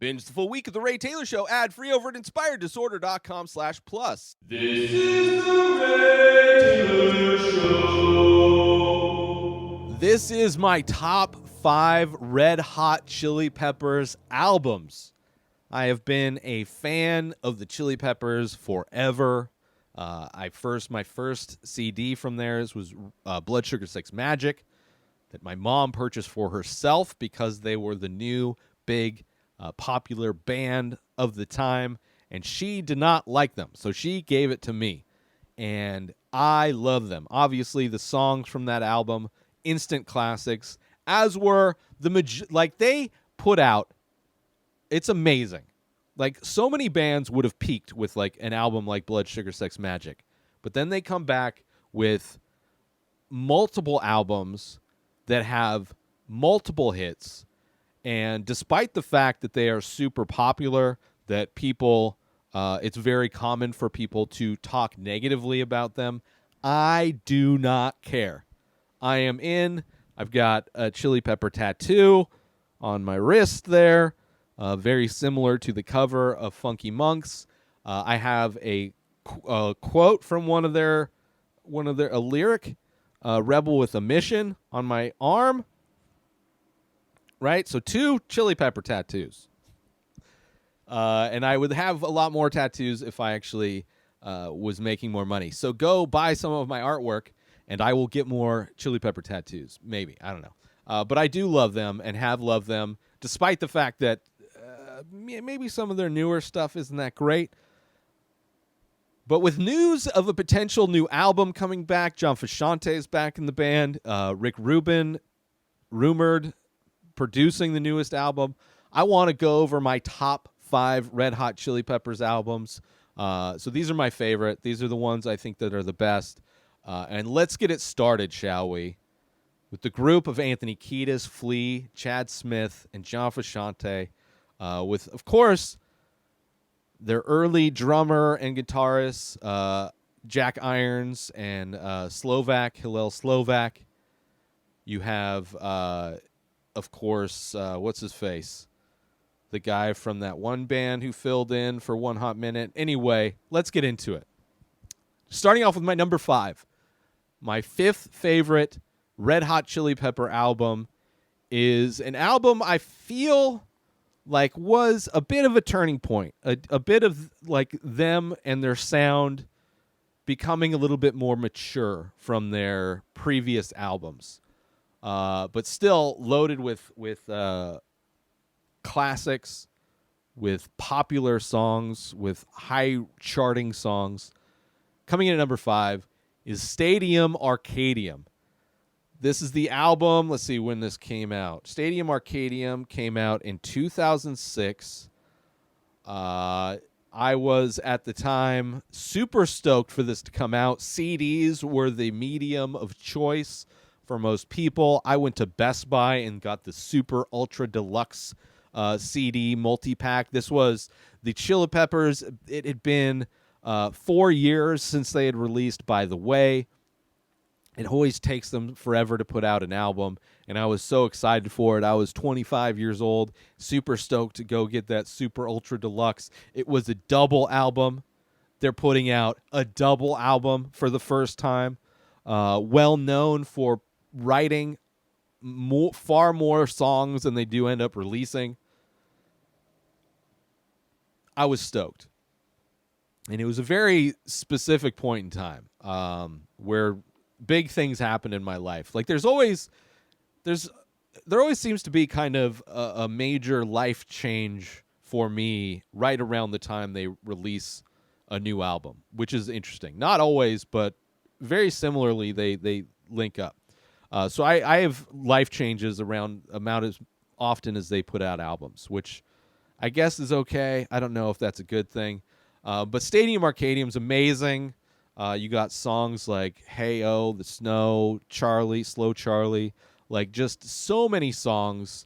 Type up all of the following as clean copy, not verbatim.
Binge the full week of The Ray Taylor Show ad-free over at inspireddisorder.com/plus. This is The Ray Taylor Show. This is my top 5 Red Hot Chili Peppers albums. I have been a fan of the Chili Peppers forever. My first CD from theirs was Blood Sugar Sex Magic that my mom purchased for herself because they were the new big popular band of the time, and she did not like them, so she gave it to me, and I love them. Obviously, the songs from that album, instant classics, as were they put out. It's amazing. Like, so many bands would have peaked with like an album like Blood Sugar Sex Magic, but then they come back with multiple albums that have multiple hits. And despite the fact that they are super popular, that people, it's very common for people to talk negatively about them, I do not care. I am in. I've got a Chili Pepper tattoo on my wrist there, very similar to the cover of Funky Monks. I have a quote from a lyric, "Rebel with a Mission," on my arm. Right? So 2 Chili Pepper tattoos. And I would have a lot more tattoos if I actually was making more money. So go buy some of my artwork, and I will get more Chili Pepper tattoos. Maybe. I don't know. But I do love them and have loved them, despite the fact that maybe some of their newer stuff isn't that great. But with news of a potential new album coming back, John Frusciante is back in the band. Rick Rubin rumored producing the newest album. I want to go over my top 5 Red Hot Chili Peppers albums. So these are my favorite. These are the ones I think that are the best. And let's get it started, shall we? With the group of Anthony Kiedis, Flea, Chad Smith, and John Frusciante. With, of course, their early drummer and guitarist, Jack Irons, and Hillel Slovak. You have... of course, what's his face? The guy from that one band who filled in for One Hot Minute. Anyway, let's get into it. Starting off with my number 5. My 5th favorite Red Hot Chili Pepper album is an album I feel like was a bit of a turning point. A bit of like them and their sound becoming a little bit more mature from their previous albums. But still loaded with classics, with popular songs, with high charting songs. Coming in at number 5 is Stadium Arcadium. This is the album. Let's see when this came out. Stadium Arcadium came out in 2006. I was, at the time, super stoked for this to come out. CDs were the medium of choice for most people. I went to Best Buy and got the super ultra deluxe CD multi-pack. This was the Chili Peppers. It had been 4 years since they had released By the Way. It always takes them forever to put out an album, and I was so excited for it. I was 25 years old, super stoked to go get that super ultra deluxe. It was a double album. They're putting out a double album for the first time. Well known for writing far more songs than they do end up releasing. I was stoked. And it was a very specific point in time where big things happened in my life. Like there always seems to be kind of a major life change for me right around the time they release a new album, which is interesting. Not always, but very similarly, they link up. So I have life changes around amount as often as they put out albums, which I guess is okay. I don't know if that's a good thing. But Stadium Arcadium's amazing. You got songs like Hey Oh, The Snow, Charlie, Slow Charlie, like just so many songs.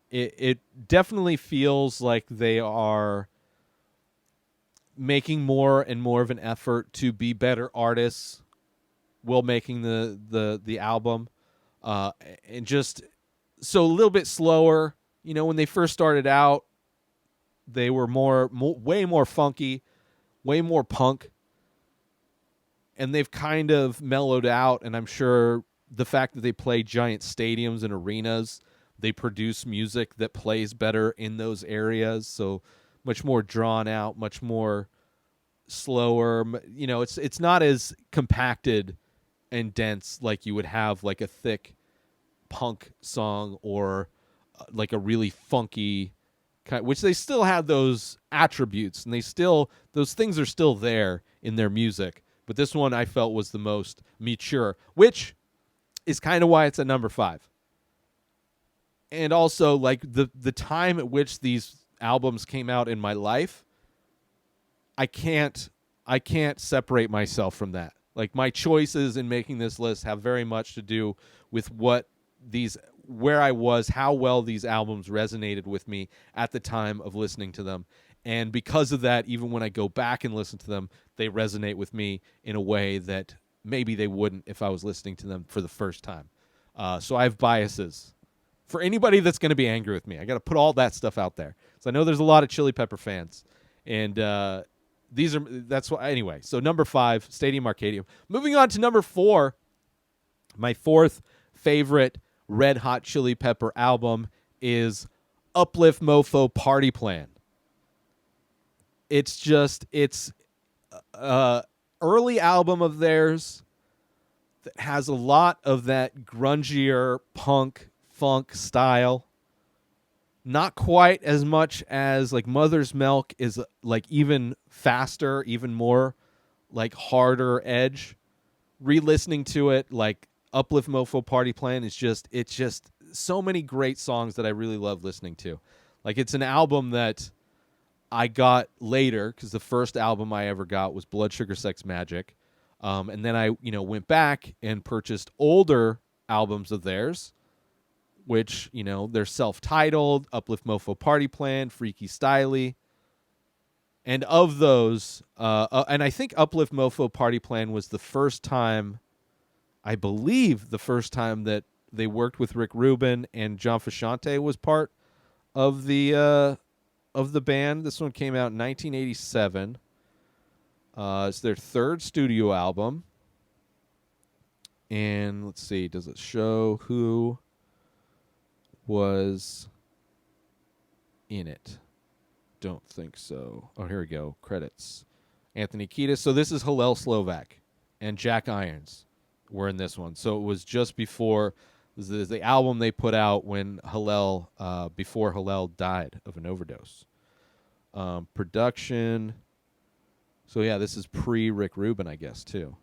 It definitely feels like they are making more and more of an effort to be better artists while making the album. And just so a little bit slower. You know, when they first started out, They were way more funky, way more punk. And they've kind of mellowed out, and I'm sure the fact that they play giant stadiums and arenas, they produce music that plays better in those areas, so much more drawn out, much more slower. You know, it's not as compacted and dense like you would have like a thick punk song or like a really funky kind, which they still have those attributes, and those things are still there in their music. But this one I felt was the most mature, which is kind of why it's at number 5. And also, like, the time at which these albums came out in my life, I can't separate myself from that. Like, my choices in making this list have very much to do with where I was, how well these albums resonated with me at the time of listening to them. And because of that, even when I go back and listen to them, they resonate with me in a way that maybe they wouldn't if I was listening to them for the first time. So I have biases. For anybody that's going to be angry with me, I got to put all that stuff out there. So I know there's a lot of Chili Pepper fans. And that's why, anyway. So number 5, Stadium Arcadium. Moving on to number 4, my 4th favorite Red Hot Chili Pepper album is Uplift Mofo Party Plan. It's early album of theirs that has a lot of that grungier punk funk style. Not quite as much as like Mother's Milk is like even faster, even more like harder edge. Re-listening to it, like Uplift Mofo Party Plan it's just so many great songs that I really love listening to. Like, it's an album that I got later because the first album I ever got was Blood Sugar Sex Magic. And then I, went back and purchased older albums of theirs, which, they're self-titled, Uplift Mofo Party Plan, Freaky Styley. And of those, and I think Uplift Mofo Party Plan was the first time, I believe the first time that they worked with Rick Rubin and John Frusciante was part of the band. This one came out in 1987. It's their 3rd studio album. And let's see, does it show who was in it? Don't think so. Oh, here we go. Credits. Anthony Kiedis. So this is Hillel Slovak and Jack Irons were in this one. So it was just before the album they put out when before Hillel died of an overdose. Production. So yeah, this is pre-Rick Rubin, I guess, too.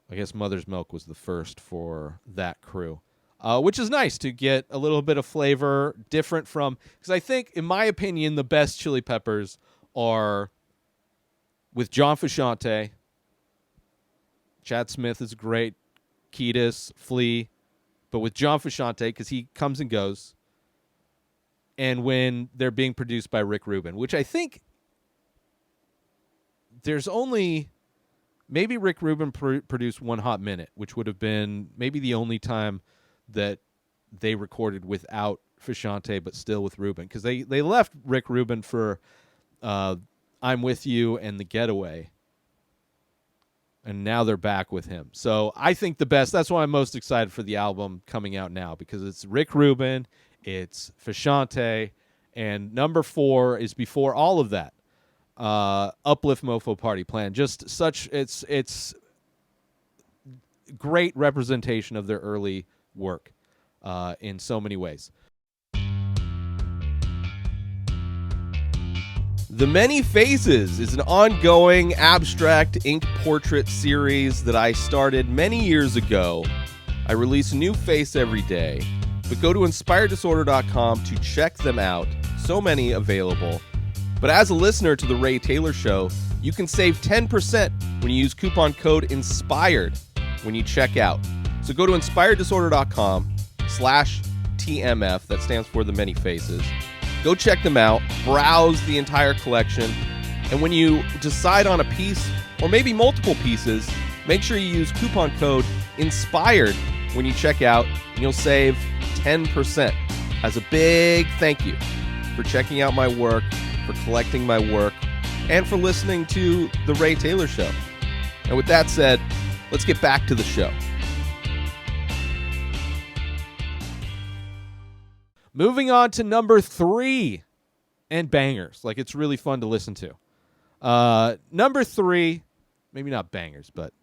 I guess Mother's Milk was the first for that crew. Which is nice to get a little bit of flavor different from, because I think, in my opinion, the best Chili Peppers are with John Frusciante. Chad Smith is great. Kiedis, Flea. But with John Frusciante, because he comes and goes. And when they're being produced by Rick Rubin, which I think there's only... Maybe Rick Rubin produced One Hot Minute, which would have been maybe the only time that they recorded without Frusciante, but still with Rubin. Because they left Rick Rubin for I'm With You and The Getaway. And now they're back with him. So I think the best, that's why I'm most excited for the album coming out now, because it's Rick Rubin, it's Frusciante, and number 4 is before all of that. Uplift Mofo Party Plan. Just such, it's great representation of their early work in so many ways. The Many Faces is an ongoing abstract ink portrait series that I started many years ago. I release a new face every day, but go to inspireddisorder.com to check them out. So many available. But as a listener to The Ray Taylor Show, you can save 10% when you use coupon code INSPIRED when you check out. So go to inspireddisorder.com/TMF, that stands for The Many Faces. Go check them out, browse the entire collection, and when you decide on a piece, or maybe multiple pieces, make sure you use coupon code INSPIRED when you check out, and you'll save 10%. as a big thank you for checking out my work, for collecting my work, and for listening to The Ray Taylor Show. And with that said, let's get back to the show. Moving on to number 3, and bangers. Like, it's really fun to listen to. Number 3, maybe not bangers, but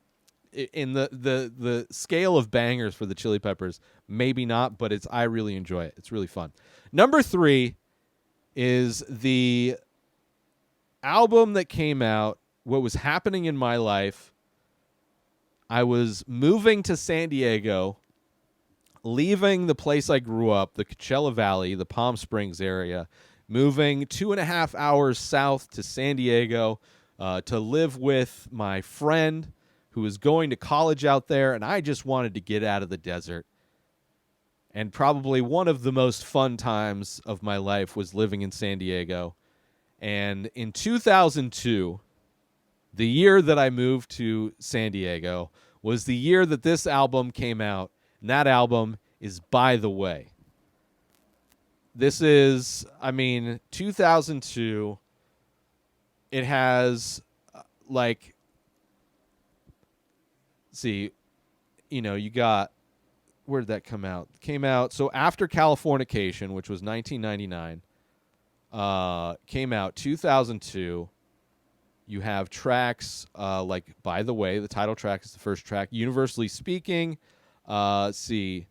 in the scale of bangers for the Chili Peppers, maybe not, but I really enjoy it. It's really fun. Number 3 is the album that came out, what was happening in my life. I was moving to San Diego, leaving the place I grew up, the Coachella Valley, the Palm Springs area, moving 2.5 hours south to San Diego to live with my friend who was going to college out there, and I just wanted to get out of the desert. And probably one of the most fun times of my life was living in San Diego. And in 2002, the year that I moved to San Diego, was the year that this album came out. And that album is By the Way. This is, 2002. It has, you got, where did that come out? It came out, so after Californication, which was 1999, came out 2002. You have tracks like By the Way, the title track is the first track. Universally Speaking, the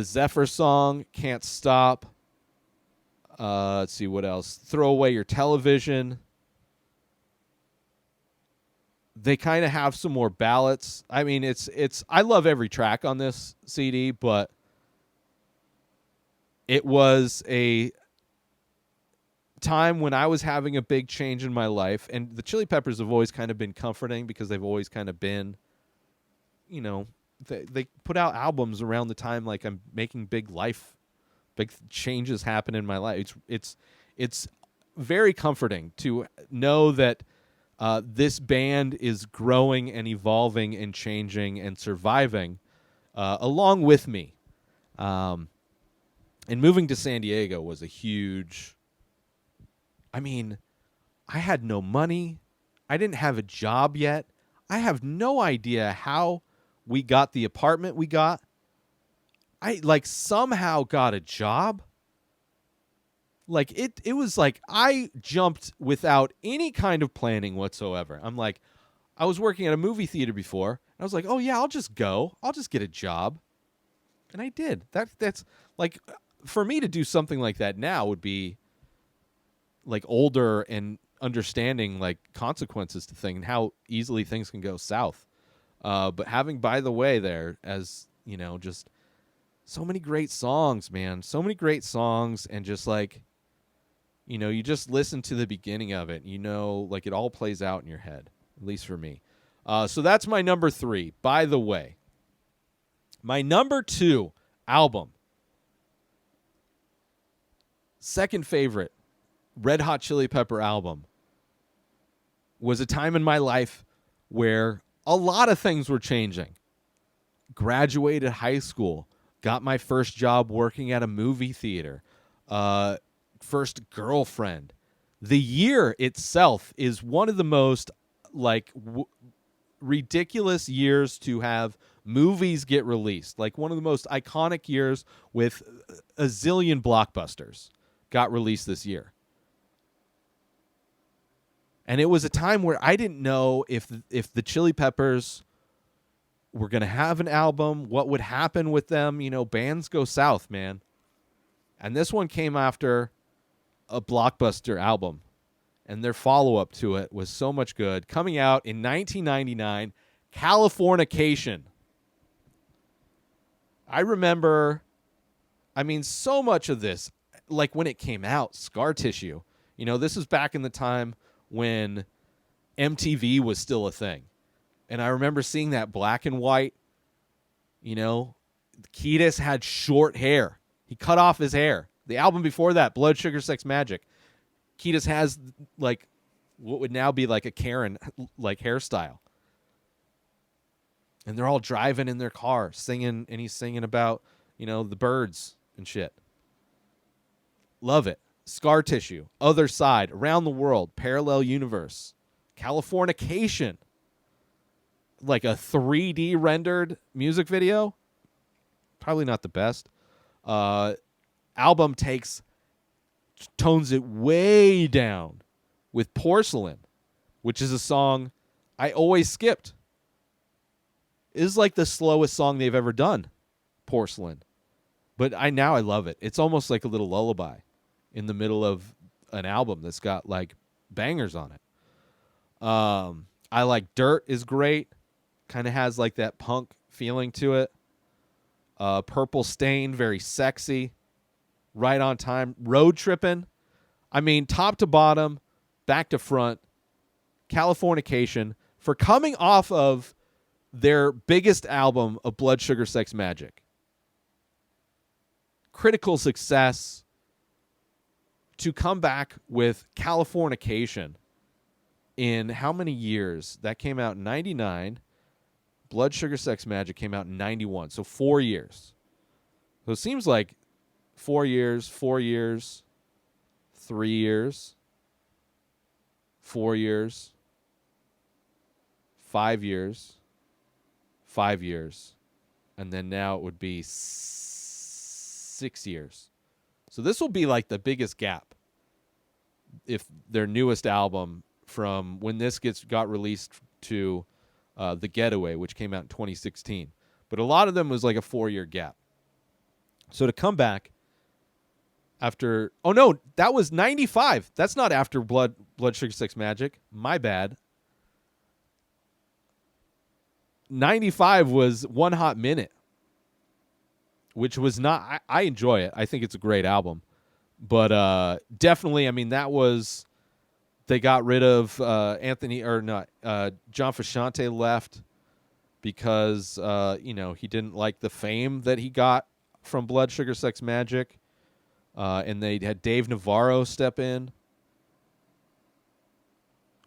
Zephyr song, Can't Stop. Let's see what else. Throw Away Your Television. They kind of have some more ballads. I love every track on this CD, but it was a time when I was having a big change in my life, and the Chili Peppers have always kind of been comforting because they've always kind of been, they put out albums around the time like I'm making big changes happen in my life. It's very comforting to know that this band is growing and evolving and changing and surviving along with me. And moving to San Diego was a huge... I had no money. I didn't have a job yet. I have no idea how we got the apartment we got. I somehow got a job. It was like I jumped without any kind of planning whatsoever. I was working at a movie theater before. And I was like, oh yeah, I'll just go. I'll just get a job. And I did. That's for me to do something like that now would be older and understanding consequences to things and how easily things can go south. But having By the Way there as, just so many great songs, man. So many great songs, and just you just listen to the beginning of it, it all plays out in your head, at least for me. So that's my number 3, By the Way. My number 2 album, second favorite Red Hot Chili Pepper album, was a time in my life where a lot of things were changing. Graduated high school, got my first job working at a movie theater, first girlfriend. The year itself is one of the most ridiculous years to have movies get released. One of the most iconic years with a zillion blockbusters got released this year. And it was a time where I didn't know if the Chili Peppers were going to have an album, what would happen with them. Bands go south, man. And this one came after a blockbuster album. And their follow-up to it was so much good. Coming out in 1999, Californication. I remember, so much of this, when it came out, Scar Tissue. This is back in the time when MTV was still a thing. And I remember seeing that black and white. Kiedis had short hair. He cut off his hair. The album before that, Blood, Sugar, Sex, Magic, Kiedis has what would now be a Karen hairstyle. And they're all driving in their car singing, and he's singing about, the birds and shit. Love it. Scar Tissue, Other Side, Around the World, Parallel Universe, Californication. Like a 3D rendered music video. Probably not the best. Album tones it way down with Porcelain, which is a song I always skipped. It is like the slowest song they've ever done, Porcelain. But I love it. It's almost like a little lullaby in the middle of an album that's got like bangers on it. I like Dirt is great. Kind of has like that punk feeling to it. Purple Stain, very sexy. Right on time. Road Trippin'. I mean, top to bottom, back to front. Californication. For coming off of their biggest album of Blood Sugar Sex Magic. Critical success. To come back with Californication in how many years? That came out in 99. Blood Sugar Sex Magic came out in 91. So 4 years. So it seems like 4 years, 4 years, 3 years, 4 years, 5 years, 5 years, and then now it would be 6 years. So this will be like the biggest gap if their newest album from when this got released to The Getaway, which came out in 2016. But a lot of them was like a 4-year gap. So to come back after... Oh, no, that was 95. That's not after Blood Sugar Sex Magic. My bad. 95 was One Hot Minute, which was not... I enjoy it. I think it's a great album. But definitely, I mean, that was... They got rid of John Frusciante left because, he didn't like the fame that he got from Blood Sugar Sex Magic. And they had Dave Navarro step in,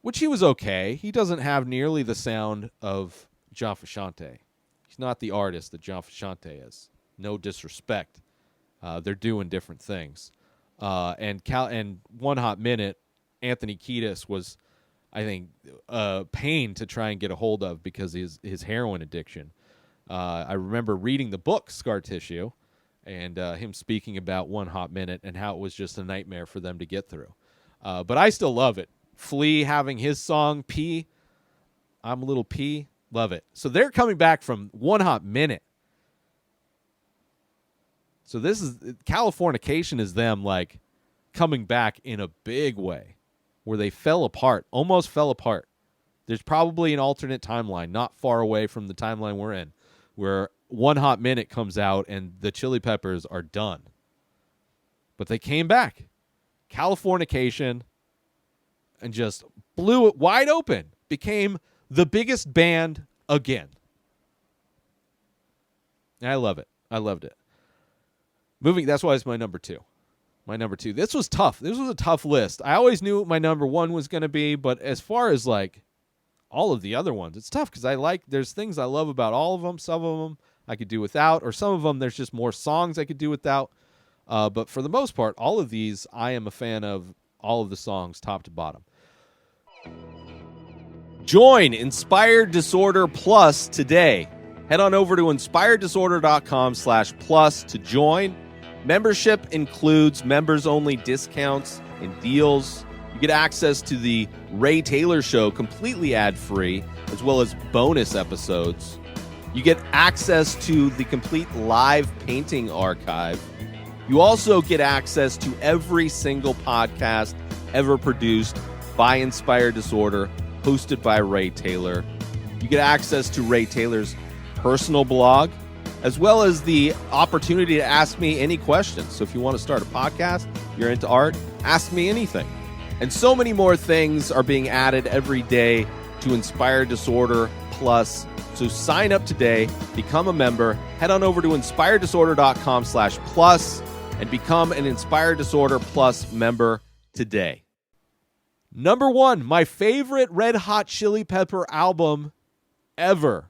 which he was okay. He doesn't have nearly the sound of John Frusciante. He's not the artist that John Frusciante is. No disrespect. They're doing different things. And One Hot Minute, Anthony Kiedis was, I think, a pain to try and get a hold of because of his heroin addiction. I remember reading the book Scar Tissue and him speaking about One Hot Minute and how it was just a nightmare for them to get through. But I still love it. Flea having his song, P, I'm a Little P, love it. So they're coming back from One Hot Minute. So this is, Californication is them like coming back in a big way. Where they almost fell apart. There's probably an alternate timeline not far away from the timeline we're in where One Hot Minute comes out and the Chili Peppers are done. But they came back. Californication and just blew it wide open. Became the biggest band again. And I love it. I loved it. That's why it's my number 2. My number 2. This was tough. This was a tough list. I always knew what my number 1 was going to be, but as far as like all of the other ones, it's tough because there's things I love about all of them. Some of them I could do without, or some of them there's just more songs I could do without. But for the most part, all of these, I am a fan of all of the songs top to bottom. Join Inspired Disorder Plus today. Head on over to inspireddisorder.com/plus to join. Membership includes members-only discounts and deals. You get access to the Ray Taylor Show completely ad-free, as well as bonus episodes. You get access to the complete live painting archive. You also get access to every single podcast ever produced by Inspired Disorder, hosted by Ray Taylor. You get access to Ray Taylor's personal blog, as well as the opportunity to ask me any questions. So if you want to start a podcast, you're into art, ask me anything. And so many more things are being added every day to Inspired Disorder Plus. So sign up today, become a member, head on over to inspireddisorder.com/plus and become an Inspired Disorder Plus member today. Number 1, my favorite Red Hot Chili Pepper album ever,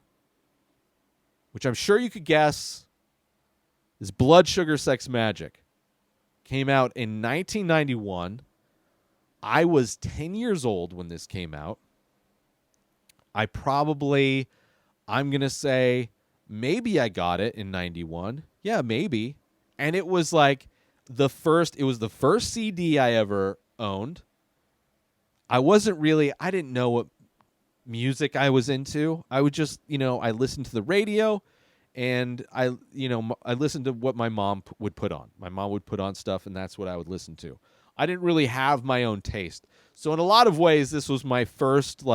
which I'm sure you could guess, is Blood Sugar Sex Magic. came out in 1991. I was 10 years old when this came out. I'm going to say maybe I got it in 91. Yeah, maybe. And it was like the first CD I ever owned. I didn't know what music I was into. I would just, I listened to the radio, and I listened to what my mom would put on. My mom would put on stuff, and that's what I would listen to. I didn't really have my own taste. So in a lot of ways, this was my first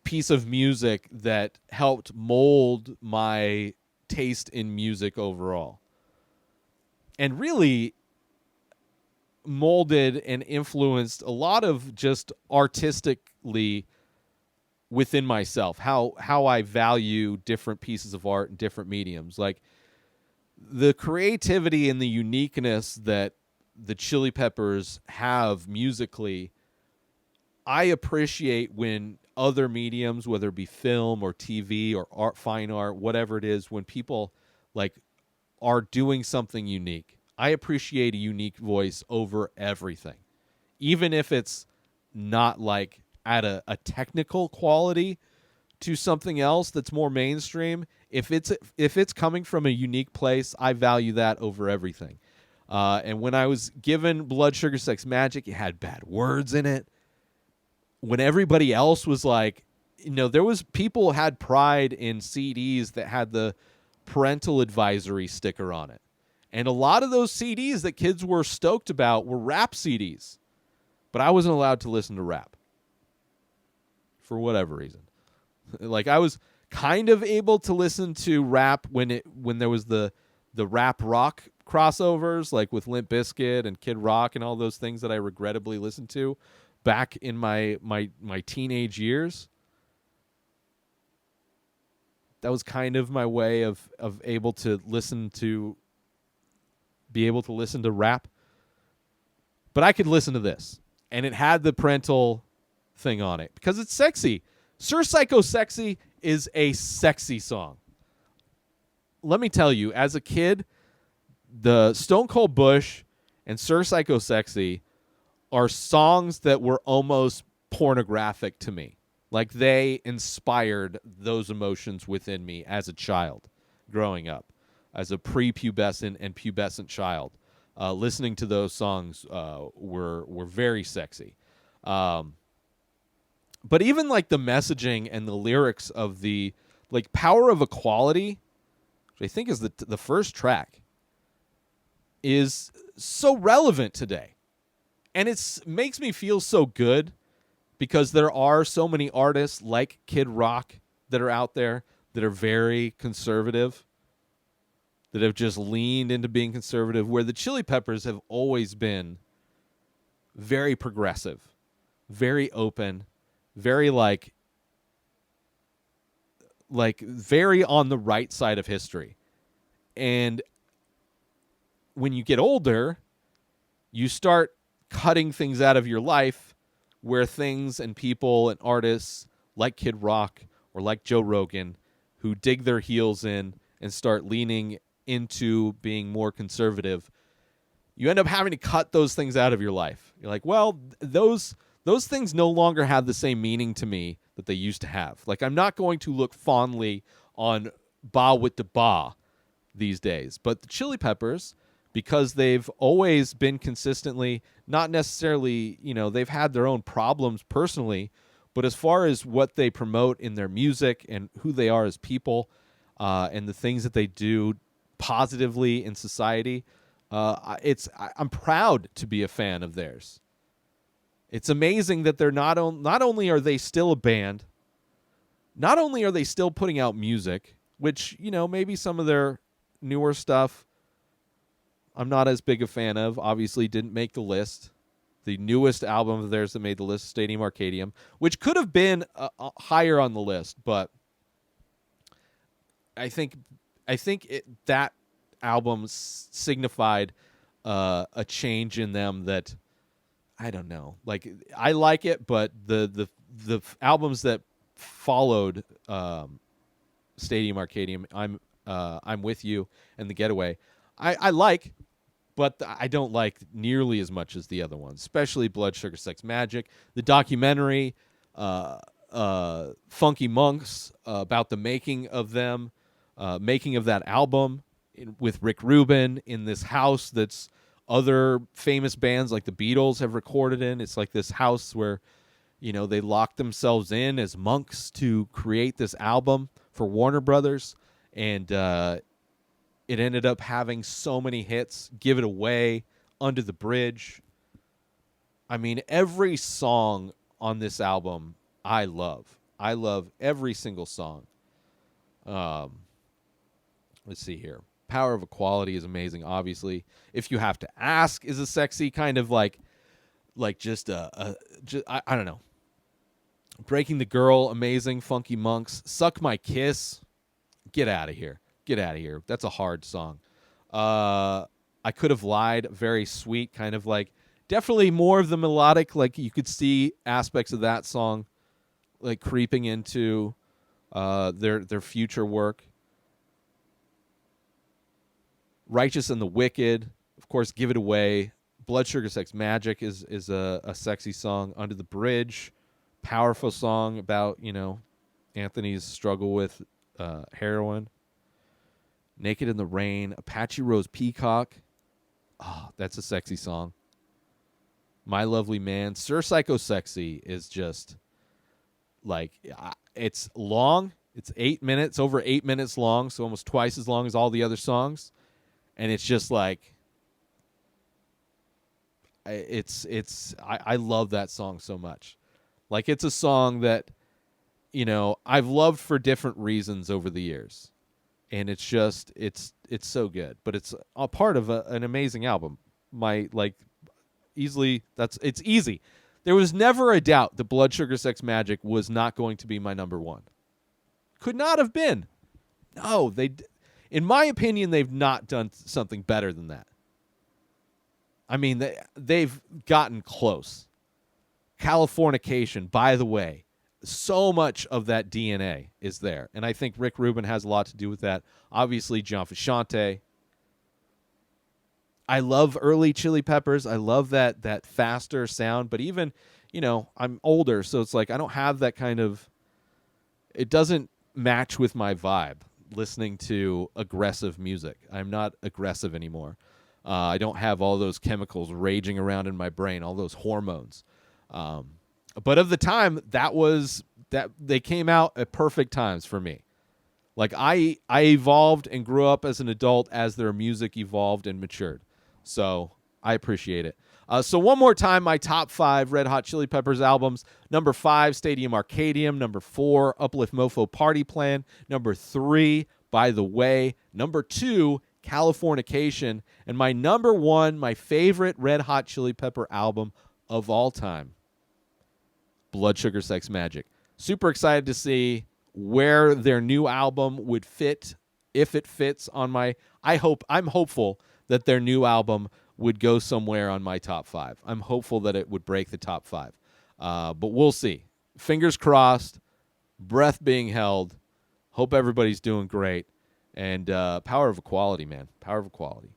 piece of music that helped mold my taste in music overall. And really molded and influenced a lot of just artistically within myself, how I value different pieces of art and different mediums. Like the creativity and the uniqueness that the Chili Peppers have musically, I appreciate when other mediums, whether it be film or TV or art, fine art, whatever it is, when people are doing something unique. I appreciate a unique voice over everything, even if it's not at a technical quality to something else that's more mainstream. If it's coming from a unique place, I value that over everything. And when I was given Blood Sugar Sex Magic, it had bad words in it. When everybody else was there was people had pride in CDs that had the parental advisory sticker on it. And a lot of those CDs that kids were stoked about were rap CDs. But I wasn't allowed to listen to rap for whatever reason. I was kind of able to listen to rap when there was the rap rock crossovers, with Limp Bizkit and Kid Rock and all those things that I regrettably listened to back in my teenage years. That was kind of my way of able to be able to listen to rap. But I could listen to this, and it had the parental thing on it because it's sexy. Sir Psycho Sexy is a sexy song. Let me tell you, as a kid, the Stone Cold Bush and Sir Psycho Sexy are songs that were almost pornographic to me. They inspired those emotions within me as a child growing up, as a prepubescent and pubescent child. Listening to those songs were very sexy. But even the messaging and the lyrics of the Power of Equality, which I think is the first track, is so relevant today. And it makes me feel so good because there are so many artists like Kid Rock that are out there that are very conservative, that have just leaned into being conservative, where the Chili Peppers have always been very progressive, very open, very very on the right side of history. And when you get older, you start cutting things out of your life where things and people and artists like Kid Rock or like Joe Rogan, who dig their heels in and start leaning into being more conservative, you end up having to cut those things out of your life. You're like, well, those things no longer have the same meaning to me that they used to have. I'm not going to look fondly on Ba with the Ba these days. But the Chili Peppers, because they've always been consistently, not necessarily, they've had their own problems personally, but as far as what they promote in their music and who they are as people, and the things that they do positively in society, I'm proud to be a fan of theirs. It's amazing that they're not only are they still a band, not only are they still putting out music, which, maybe some of their newer stuff I'm not as big a fan of. Obviously didn't make the list. The newest album of theirs that made the list, Stadium Arcadium, which could have been higher on the list, but I think that album signified a change in them that, I don't know. I like it, but the albums that followed Stadium Arcadium, I'm With You and The Getaway, I like, but I don't like nearly as much as the other ones, especially Blood Sugar Sex Magic. The documentary, Funky Monks, about the making of them, making of that album with Rick Rubin in this house that's other famous bands like the Beatles have recorded in. It's like this house where, they locked themselves in as monks to create this album for Warner Brothers. And it ended up having so many hits. Give It Away, Under the Bridge. I mean, every song on this album I love. I love every single song. Let's see here. Power of Equality is amazing, obviously. If You Have to Ask is a sexy kind of like just I don't know. Breaking the Girl, amazing. Funky Monks. Suck My Kiss. Get out of here. Get out of here. That's a hard song. I Could Have Lied, very sweet, kind of like definitely more of the melodic, like you could see aspects of that song like creeping into their future work. Righteous and the Wicked, of course, Give It Away. Blood Sugar Sex Magic is a sexy song. Under the Bridge, powerful song about, Anthony's struggle with heroin. Naked in the Rain, Apache Rose Peacock. Oh, that's a sexy song. My Lovely Man. Sir Psycho Sexy is just like, it's long. It's 8 minutes, over 8 minutes long, so almost twice as long as all the other songs. And it's just like, I love that song so much. Like, it's a song that, I've loved for different reasons over the years. And it's just, it's so good. But it's a part of an amazing album. It's easy. There was never a doubt that Blood Sugar Sex Magic was not going to be my number one. Could not have been. No, in my opinion, they've not done something better than that. I mean, they've gotten close. Californication, by the way, so much of that DNA is there. And I think Rick Rubin has a lot to do with that. Obviously, John Frusciante. I love early Chili Peppers. I love that faster sound. But even, I'm older, so it's like I don't have that kind of... It doesn't match with my vibe, listening to aggressive music. I'm not aggressive anymore. I don't have all those chemicals raging around in my brain, all those hormones. But of the time, they came out at perfect times for me. Like I evolved and grew up as an adult as their music evolved and matured. So I appreciate it. So one more time, my top 5 Red Hot Chili Peppers albums. Number 5, Stadium Arcadium. Number 4, Uplift Mofo Party Plan. Number 3, By the Way. Number 2, Californication. And my number 1, my favorite Red Hot Chili Pepper album of all time, Blood Sugar Sex Magic. Super excited to see where their new album would fit, if it fits on my... I'm hopeful that their new album would go somewhere on my top 5. I'm hopeful that it would break the top 5. But we'll see. Fingers crossed, breath being held. Hope everybody's doing great. And power of equality, man. Power of equality.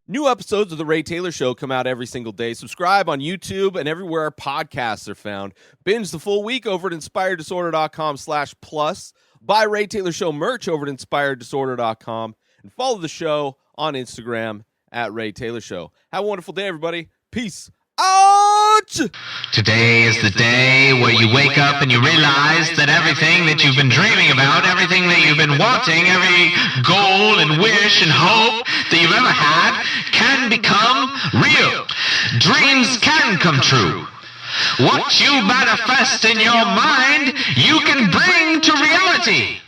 New episodes of The Ray Taylor Show come out every single day. Subscribe on YouTube and everywhere our podcasts are found. Binge the full week over at inspireddisorder.com/plus. Buy Ray Taylor Show merch over at inspireddisorder.com. And follow the show on Instagram at Ray Taylor Show. Have a wonderful day, everybody. Peace out! Today is the day where you wake up and you realize that everything that you've been dreaming about, everything that you've been wanting, every goal and wish and hope that you've ever had can become real. Dreams can come true. What you manifest in your mind, you can bring to reality.